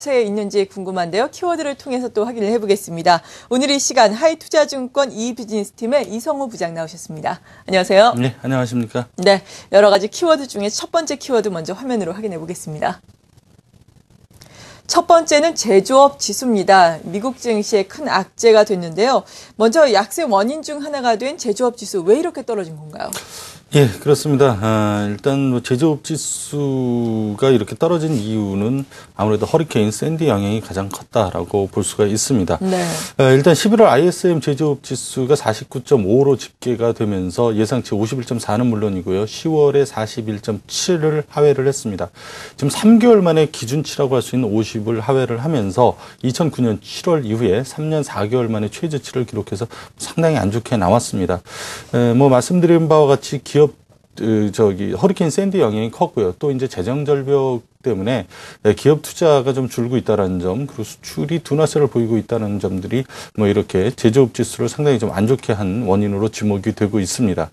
차트에 있는지 궁금한데요. 키워드를 통해서 또 확인을 해보겠습니다. 오늘 이 시간 하이투자증권 이비즈니스팀의 이성우 부장 나오셨습니다. 안녕하세요. 네, 안녕하십니까. 네, 여러 가지 키워드 중에 첫 번째 키워드 먼저 화면으로 확인해 보겠습니다. 첫 번째는 제조업 지수입니다. 미국 증시에 큰 악재가 됐는데요. 먼저 약세 원인 중 하나가 된 제조업 지수, 왜 이렇게 떨어진 건가요? 예, 그렇습니다. 일단 제조업 지수가 이렇게 떨어진 이유는 아무래도 허리케인 샌디 영향이 가장 컸다라고 볼 수가 있습니다. 네. 일단 11월 ISM 제조업 지수가 49.5로 집계가 되면서 예상치 51.4는 물론이고요. 10월에 41.7을 하회를 했습니다. 지금 3개월 만에 기준치라고 할 수 있는 50을 하회를 하면서 2009년 7월 이후에 3년 4개월 만에 최저치를 기록해서 상당히 안 좋게 나왔습니다. 뭐 말씀드린 바와 같이 허리케인 샌디 영향이 컸고요. 또 이제 재정 절벽 때문에 기업 투자가 좀 줄고 있다는 점, 그리고 수출이 둔화세를 보이고 있다는 점들이 뭐 이렇게 제조업 지수를 상당히 좀 안 좋게 한 원인으로 지목이 되고 있습니다.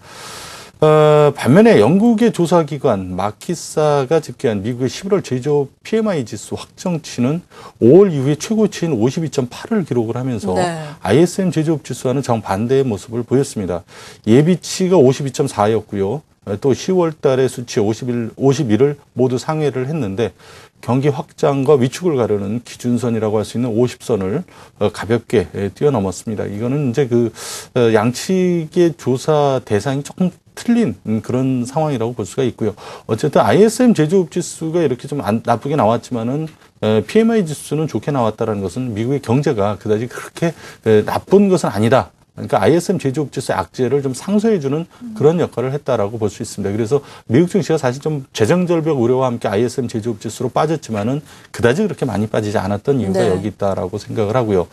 반면에 영국의 조사기관 마키사가 집계한 미국의 11월 제조업 PMI 지수 확정치는 5월 이후에 최고치인 52.8을 기록을 하면서 네. ISM 제조업 지수와는 정반대의 모습을 보였습니다. 예비치가 52.4였고요. 또 10월 달에 수치 51을 모두 상회를 했는데 경기 확장과 위축을 가르는 기준선이라고 할 수 있는 50선을 가볍게 뛰어넘었습니다. 이거는 이제 양측의 조사 대상이 조금 틀린 그런 상황이라고 볼 수가 있고요. 어쨌든 ISM 제조업 지수가 이렇게 좀 나쁘게 나왔지만은 PMI 지수는 좋게 나왔다라는 것은 미국의 경제가 그다지 그렇게 나쁜 것은 아니다. 그러니까 ISM 제조업 지수의 악재를 좀 상쇄해주는 그런 역할을 했다라고 볼 수 있습니다. 그래서 미국 증시가 사실 좀 재정 절벽 우려와 함께 ISM 제조업 지수로 빠졌지만은 그다지 그렇게 많이 빠지지 않았던 이유가 네. 여기 있다라고 생각을 하고요.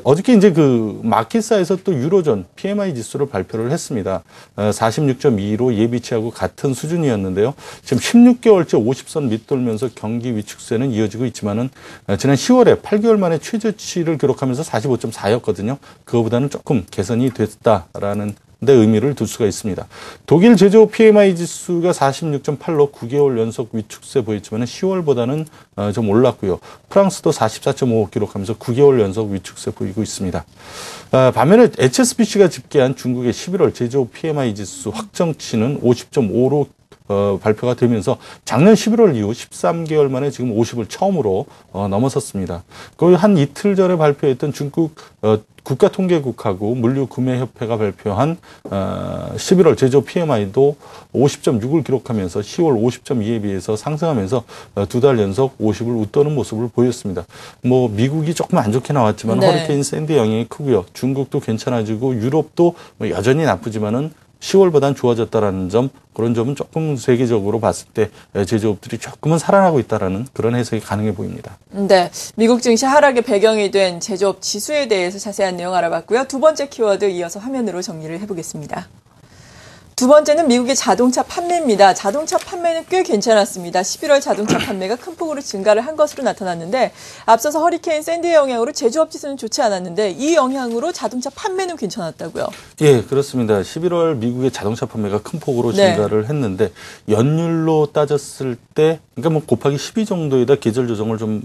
어저께 이제 마켓사에서 또 유로존 PMI 지수를 발표를 했습니다. 46.2로 예비치하고 같은 수준이었는데요. 지금 16개월째 50선 밑돌면서 경기 위축세는 이어지고 있지만은 지난 10월에 8개월 만에 최저치를 기록하면서 45.4였거든요. 그거보다는 조금 개선이 됐다라는 데 의미를 둘 수가 있습니다. 독일 제조업 PMI 지수가 46.8로 9개월 연속 위축세 보였지만 10월보다는 좀 올랐고요. 프랑스도 44.5 기록하면서 9개월 연속 위축세 보이고 있습니다. 반면에 HSBC가 집계한 중국의 11월 제조업 PMI 지수 확정치는 50.5로 발표가 되면서 작년 11월 이후 13개월 만에 지금 50을 처음으로 넘어섰습니다. 거의 한 이틀 전에 발표했던 중국 국가통계국하고 물류구매협회가 발표한 11월 제조업 PMI도 50.6을 기록하면서 10월 50.2에 비해서 상승하면서 두 달 연속 50을 웃도는 모습을 보였습니다. 뭐 미국이 조금 안 좋게 나왔지만 네. 허리케인 샌디 영향이 크고요. 중국도 괜찮아지고 유럽도 여전히 나쁘지만은 10월보다는 좋아졌다라는 점, 그런 점은 조금 세계적으로 봤을 때 제조업들이 조금은 살아나고 있다라는 그런 해석이 가능해 보입니다. 네, 미국 증시 하락의 배경이 된 제조업 지수에 대해서 자세한 내용 알아봤고요. 두 번째 키워드 이어서 화면으로 정리를 해보겠습니다. 두 번째는 미국의 자동차 판매입니다. 자동차 판매는 꽤 괜찮았습니다. 11월 자동차 판매가 큰 폭으로 증가를 한 것으로 나타났는데 앞서서 허리케인 샌디의 영향으로 제조업 지수는 좋지 않았는데 이 영향으로 자동차 판매는 괜찮았다고요? 예, 그렇습니다. 11월 미국의 자동차 판매가 큰 폭으로 네. 증가를 했는데 연율로 따졌을 때 그러니까 뭐 곱하기 12 정도에다 계절 조정을 좀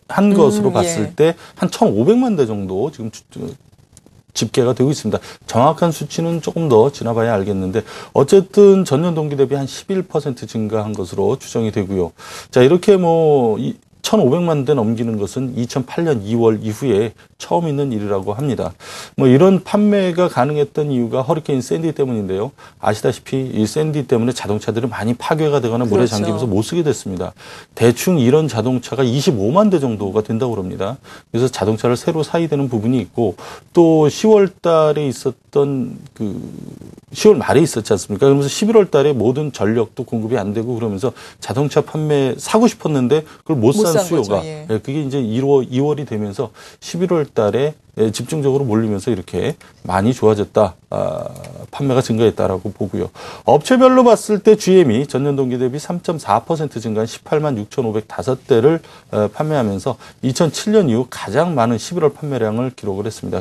한 것으로 봤을 예. 때 한 1,500만 대 정도 지금 집계가 되고 있습니다. 정확한 수치는 조금 더 지나봐야 알겠는데 어쨌든 전년 동기 대비 한 11% 증가한 것으로 추정이 되고요. 자, 이렇게 1,500만 대 넘기는 것은 2008년 2월 이후에 처음 있는 일이라고 합니다. 뭐 이런 판매가 가능했던 이유가 허리케인 샌디 때문인데요. 아시다시피 이 샌디 때문에 자동차들이 많이 파괴가 되거나 물에 그렇죠. 잠기면서 못 쓰게 됐습니다. 대충 이런 자동차가 25만 대 정도가 된다고 그럽니다. 그래서 자동차를 새로 사야 되는 부분이 있고 또 10월 달에 있었던 10월 말에 있었지 않습니까? 그러면서 11월 달에 모든 전력도 공급이 안 되고 그러면서 자동차 판매 사고 싶었는데 그걸 못 산 수요가 거죠, 예. 그게 이제 2월이 되면서 11월 달에 집중적으로 몰리면서 이렇게 많이 좋아졌다, 판매가 증가했다라고 보고요. 업체별로 봤을 때 GM이 전년 동기 대비 3.4% 증가한 18만 6,505대를 판매하면서 2007년 이후 가장 많은 11월 판매량을 기록을 했습니다.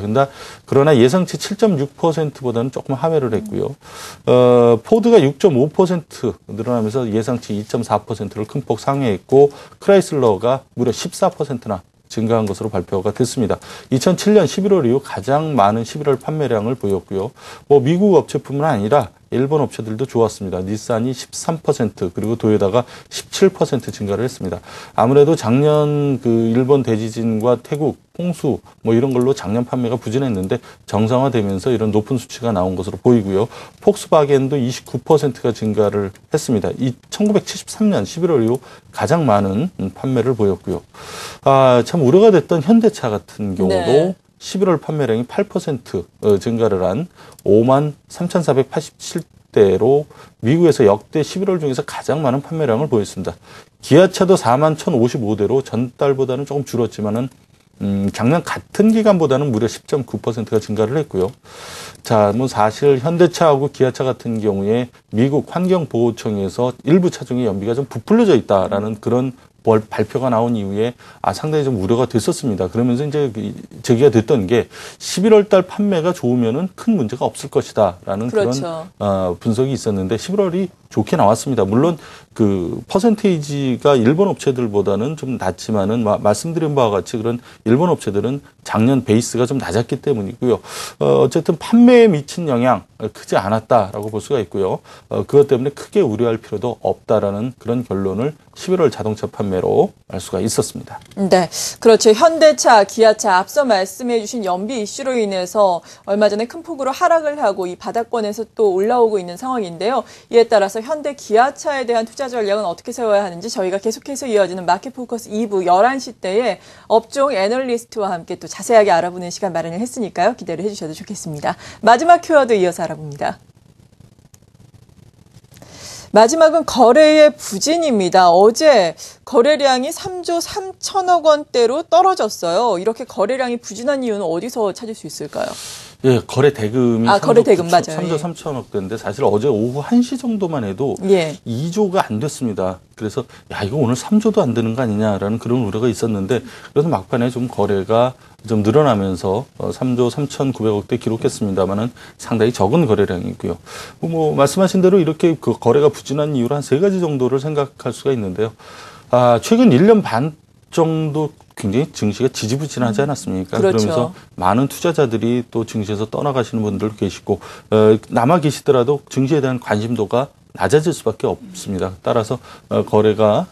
그러나 예상치 7.6%보다는 조금 하회를 했고요. 포드가 6.5% 늘어나면서 예상치 2.4%를 큰 폭 상회했고, 크라이슬러가 무려 14%나 증가한 것으로 발표가 됐습니다. 2007년 11월 이후 가장 많은 11월 판매량을 보였고요. 미국 업체뿐만 아니라 일본 업체들도 좋았습니다. 닛산이 13% 그리고 도요다가 17% 증가를 했습니다. 아무래도 작년 그 일본 대지진과 태국 홍수 이런 걸로 작년 판매가 부진했는데 정상화되면서 이런 높은 수치가 나온 것으로 보이고요. 폭스바겐도 29%가 증가를 했습니다. 1973년 11월 이후 가장 많은 판매를 보였고요. 참 우려가 됐던 현대차 같은 경우도 네. 11월 판매량이 8% 증가를 한 5만 3,487대로 미국에서 역대 11월 중에서 가장 많은 판매량을 보였습니다. 기아차도 4만 1,055대로 전달보다는 조금 줄었지만은 작년 같은 기간보다는 무려 10.9%가 증가를 했고요. 자, 사실 현대차하고 기아차 같은 경우에 미국 환경보호청에서 일부 차종의 연비가 좀 부풀려져 있다라는 그런 발표가 나온 이후에 상당히 좀 우려가 됐었습니다. 그러면서 이제 제기가 됐던 게 11월 달 판매가 좋으면은 큰 문제가 없을 것이다라는 그렇죠. 그런 분석이 있었는데 11월이 좋게 나왔습니다. 물론 그 퍼센테이지가 일본 업체들보다는 좀 낮지만은 말씀드린 바와 같이 그런 일본 업체들은 작년 베이스가 좀 낮았기 때문이고요. 어쨌든 판매에 미친 영향 크지 않았다라고 볼 수가 있고요. 그것 때문에 크게 우려할 필요도 없다라는 그런 결론을 11월 자동차 판매로 알 수가 있었습니다. 네, 그렇죠. 현대차, 기아차 앞서 말씀해 주신 연비 이슈로 인해서 얼마 전에 큰 폭으로 하락을 하고 이 바닥권에서 또 올라오고 있는 상황인데요. 이에 따라서 현대, 기아차에 대한 투자 전략은 어떻게 세워야 하는지 저희가 계속해서 이어지는 마켓포커스 2부 11시 때에 업종 애널리스트와 함께 또 자세하게 알아보는 시간 마련을 했으니까요. 기대를 해주셔도 좋겠습니다. 마지막 키워드 이어서 알아봅니다. 마지막은 거래의 부진입니다. 어제 거래량이 3조 3천억 원대로 떨어졌어요. 이렇게 거래량이 부진한 이유는 어디서 찾을 수 있을까요? 예, 거래 대금이 거래 대금 맞아요. 3조 3천억 대인데 사실 어제 오후 1시 정도만 해도 2조가 안 됐습니다. 그래서 이거 오늘 3조도 안 되는 거 아니냐라는 그런 우려가 있었는데 그래서 막판에 좀 거래가 좀 늘어나면서 3조 3,900억대 기록했습니다만은 상당히 적은 거래량이고요. 말씀하신 대로 이렇게 그 거래가 부진한 이유로 한 세 가지 정도를 생각할 수가 있는데요. 최근 1년 반 정도 굉장히 증시가 지지부진하지 않았습니까? 그렇죠. 그러면서 많은 투자자들이 또 증시에서 떠나가시는 분들도 계시고 남아 계시더라도 증시에 대한 관심도가 낮아질 수밖에 없습니다. 따라서 거래가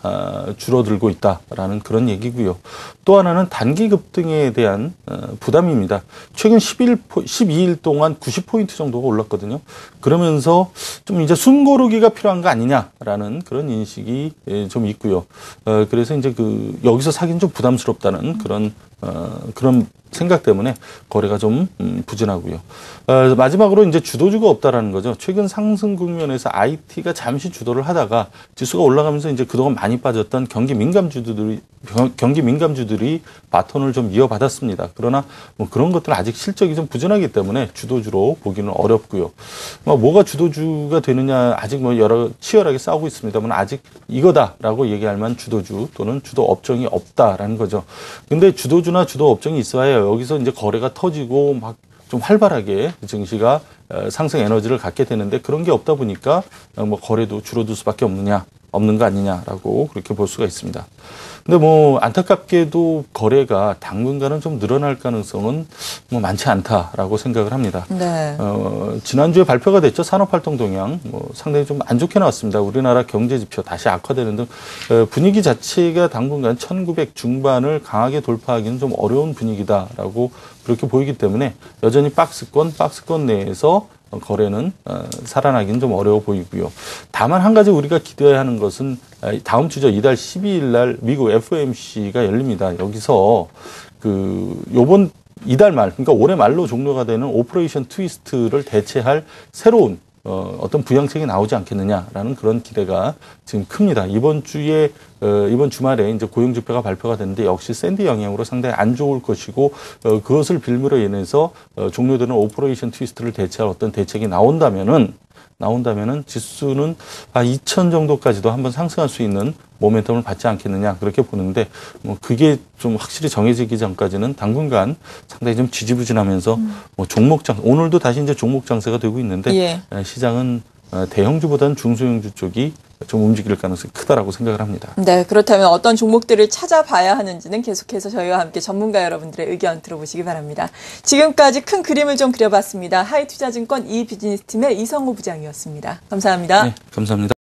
줄어들고 있다라는 그런 얘기고요. 또 하나는 단기 급등에 대한 부담입니다. 최근 12일 동안 90포인트 정도가 올랐거든요. 그러면서 좀 이제 숨고르기가 필요한 거 아니냐라는 그런 인식이 좀 있고요. 그래서 이제 여기서 사기는 좀 부담스럽다는 그런 생각 때문에 거래가 좀 부진하고요. 마지막으로 이제 주도주가 없다라는 거죠. 최근 상승 국면에서 IT가 잠시 주도를 하다가 지수가 올라가면서 이제 그동안 많이 빠졌던 경기 민감주들이 바톤을 좀 이어받았습니다. 그러나 그런 것들 아직 실적이 좀 부진하기 때문에 주도주로 보기는 어렵고요. 뭐가 주도주가 되느냐 아직 여러 치열하게 싸우고 있습니다만 아직 이거다라고 얘기할 만한 주도주 또는 주도 업종이 없다라는 거죠. 근데 주도주나 주도 업종이 있어야 여기서 이제 거래가 터지고 막 좀 활발하게 증시가 상승 에너지를 갖게 되는데 그런 게 없다 보니까 거래도 줄어들 수밖에 없는 거 아니냐라고 그렇게 볼 수가 있습니다. 근데 안타깝게도 거래가 당분간은 좀 늘어날 가능성은 많지 않다라고 생각을 합니다. 네. 지난주에 발표가 됐죠. 산업활동 동향. 상당히 좀 안 좋게 나왔습니다. 우리나라 경제 지표 다시 악화되는 등 분위기 자체가 당분간 1900 중반을 강하게 돌파하기는 좀 어려운 분위기다라고 그렇게 보이기 때문에 여전히 박스권 내에서 거래는 살아나기는 좀 어려워 보이고요. 다만 한 가지 우리가 기대해야 하는 것은 다음 주죠. 이달 12일 날 미국 FOMC가 열립니다. 여기서 요번 이달 말, 그러니까 올해 말로 종료가 되는 오퍼레이션 트위스트를 대체할 새로운 어떤 부양책이 나오지 않겠느냐라는 그런 기대가 지금 큽니다. 이번 주에 이번 주말에 이제 고용 지표가 발표가 됐는데 역시 샌디 영향으로 상당히 안 좋을 것이고 그것을 빌미로 인해서 종료되는 오퍼레이션 트위스트를 대체할 어떤 대책이 나온다면은 지수는 2,000 정도까지도 한번 상승할 수 있는 모멘텀을 받지 않겠느냐 그렇게 보는데 뭐 그게 좀 확실히 정해지기 전까지는 당분간 상당히 좀 지지부진하면서 뭐 오늘도 다시 이제 종목 장세가 되고 있는데 예. 시장은 대형주보다는 중소형주 쪽이 좀 움직일 가능성이 크다라고 생각을 합니다. 네, 그렇다면 어떤 종목들을 찾아봐야 하는지는 계속해서 저희와 함께 전문가 여러분들의 의견 들어보시기 바랍니다. 지금까지 큰 그림을 좀 그려봤습니다. 하이투자증권 이비즈니스팀의 이성호 부장이었습니다. 감사합니다. 네, 감사합니다.